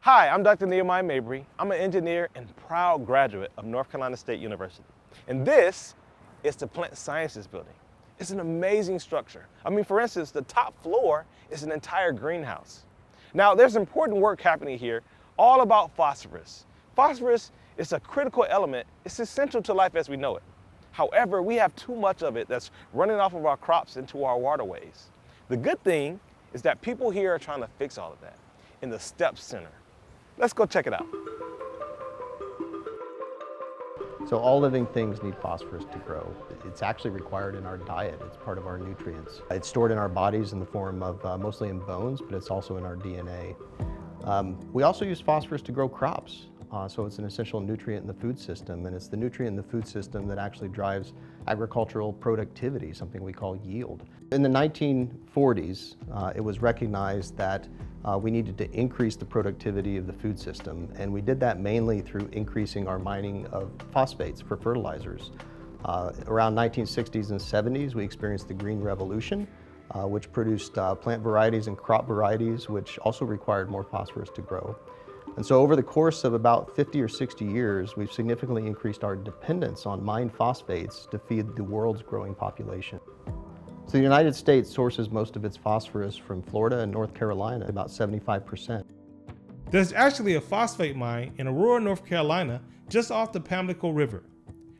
Hi, I'm Dr. Nehemiah Mabry. I'm an engineer and proud graduate of North Carolina State University. And this is the Plant Sciences Building. It's an amazing structure. For instance, the top floor is an entire greenhouse. Now, there's important work happening here all about phosphorus. Phosphorus is a critical element. It's essential to life as we know it. However, we have too much of it that's running off of our crops into our waterways. The good thing is that people here are trying to fix all of that in the STEPS Center. Let's go check it out. So all living things need phosphorus to grow. It's actually required in our diet. It's part of our nutrients. It's stored in our bodies in the form of mostly in bones, but it's also in our DNA. We also use phosphorus to grow crops. So it's an essential nutrient in the food system, and it's the nutrient in the food system that actually drives agricultural productivity, something we call yield. In the 1940s, it was recognized that we needed to increase the productivity of the food system, and we did that mainly through increasing our mining of phosphates for fertilizers. Around 1960s and 70s, we experienced the Green Revolution, which produced plant varieties and crop varieties, which also required more phosphorus to grow. And so over the course of about 50 or 60 years, we've significantly increased our dependence on mined phosphates to feed the world's growing population. So the United States sources most of its phosphorus from Florida and North Carolina, about 75%. There's actually a phosphate mine in Aurora, North Carolina, just off the Pamlico River,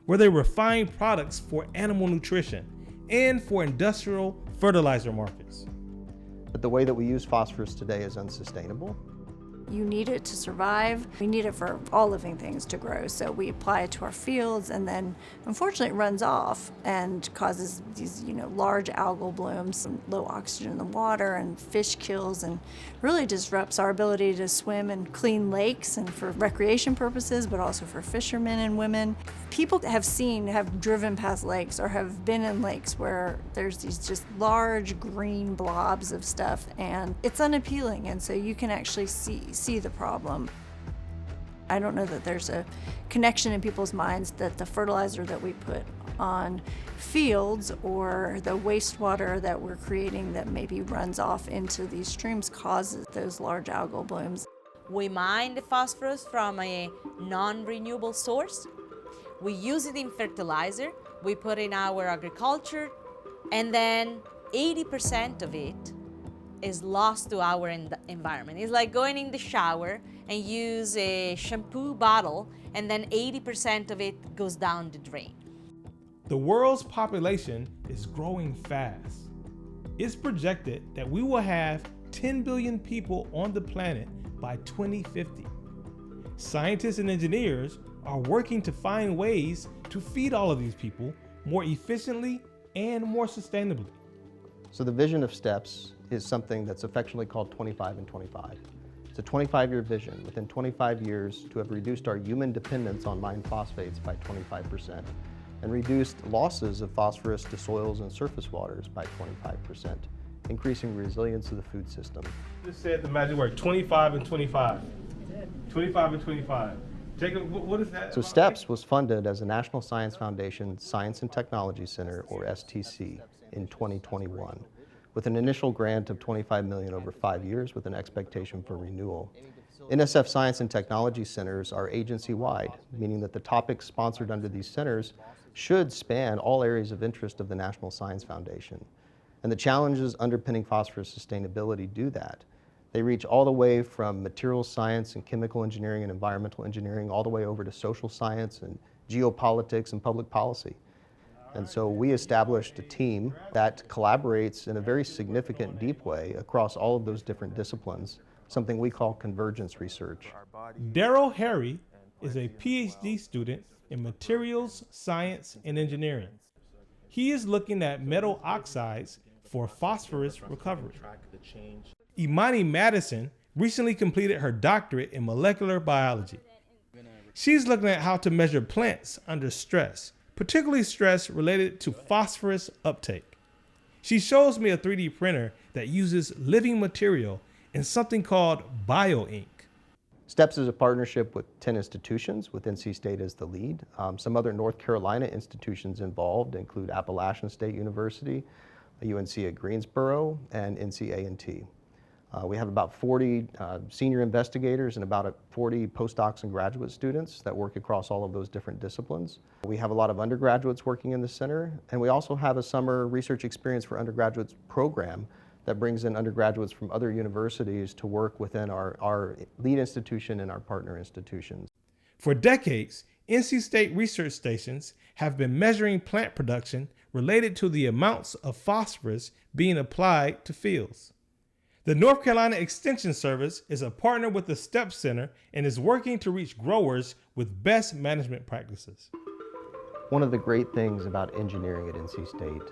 where they refine products for animal nutrition and for industrial fertilizer markets. But the way that we use phosphorus today is unsustainable. You need it to survive. We need it for all living things to grow. So we apply it to our fields, and then unfortunately it runs off and causes these, large algal blooms and low oxygen in the water and fish kills, and really disrupts our ability to swim in clean lakes and for recreation purposes, but also for fishermen and women. People have driven past lakes or have been in lakes where there's these just large green blobs of stuff, and it's unappealing, and so you can actually see the problem. I don't know that there's a connection in people's minds that the fertilizer that we put on fields or the wastewater that we're creating that maybe runs off into these streams causes those large algal blooms. We mine the phosphorus from a non-renewable source. We use it in fertilizer, we put it in our agriculture, and then 80% of it is lost to our environment. It's like going in the shower and use a shampoo bottle, and then 80% of it goes down the drain. The world's population is growing fast. It's projected that we will have 10 billion people on the planet by 2050. Scientists and engineers are working to find ways to feed all of these people more efficiently and more sustainably. So the vision of STEPS is something that's affectionately called 25 and 25. It's a 25-year vision, within 25 years, to have reduced our human dependence on mined phosphates by 25% and reduced losses of phosphorus to soils and surface waters by 25%, increasing resilience of the food system. You just said the magic word, 25 and 25. 25 and 25. Jacob, what is that? So STEPS was funded as a National Science Foundation Science and Technology Center, or STC, in 2021, with an initial grant of $25 million over 5 years with an expectation for renewal. NSF Science and Technology Centers are agency-wide, meaning that the topics sponsored under these centers should span all areas of interest of the National Science Foundation. And the challenges underpinning phosphorus sustainability do that. They reach all the way from materials science and chemical engineering and environmental engineering all the way over to social science and geopolitics and public policy. And so we established a team that collaborates in a very significant, deep way across all of those different disciplines, something we call convergence research. Daryl Harry is a PhD student in materials science and engineering. He is looking at metal oxides for phosphorus recovery. Imani Madison recently completed her doctorate in molecular biology. She's looking at how to measure plants under stress, particularly stress related to phosphorus uptake. She shows me a 3D printer that uses living material in something called BioInk. STEPS is a partnership with 10 institutions, with NC State as the lead. Some other North Carolina institutions involved include Appalachian State University, UNC at Greensboro, and NC A&T. We have about 40 senior investigators and about 40 postdocs and graduate students that work across all of those different disciplines. We have a lot of undergraduates working in the center, and we also have a summer research experience for undergraduates program that brings in undergraduates from other universities to work within our lead institution and our partner institutions. For decades, NC State research stations have been measuring plant production related to the amounts of phosphorus being applied to fields. The North Carolina Extension Service is a partner with the STEP Center and is working to reach growers with best management practices. One of the great things about engineering at NC State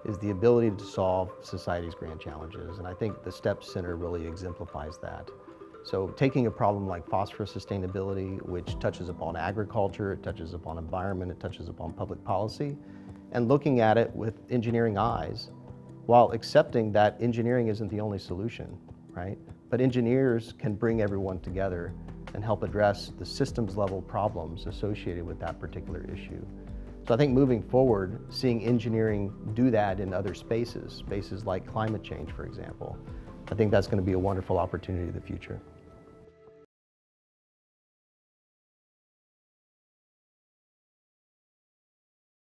is the ability to solve society's grand challenges, and I think the STEP Center really exemplifies that. So taking a problem like phosphorus sustainability, which touches upon agriculture, it touches upon environment, it touches upon public policy, and looking at it with engineering eyes, while accepting that engineering isn't the only solution, right? But engineers can bring everyone together and help address the systems level problems associated with that particular issue. So I think moving forward, seeing engineering do that in other spaces like climate change, for example, I think that's going to be a wonderful opportunity in the future.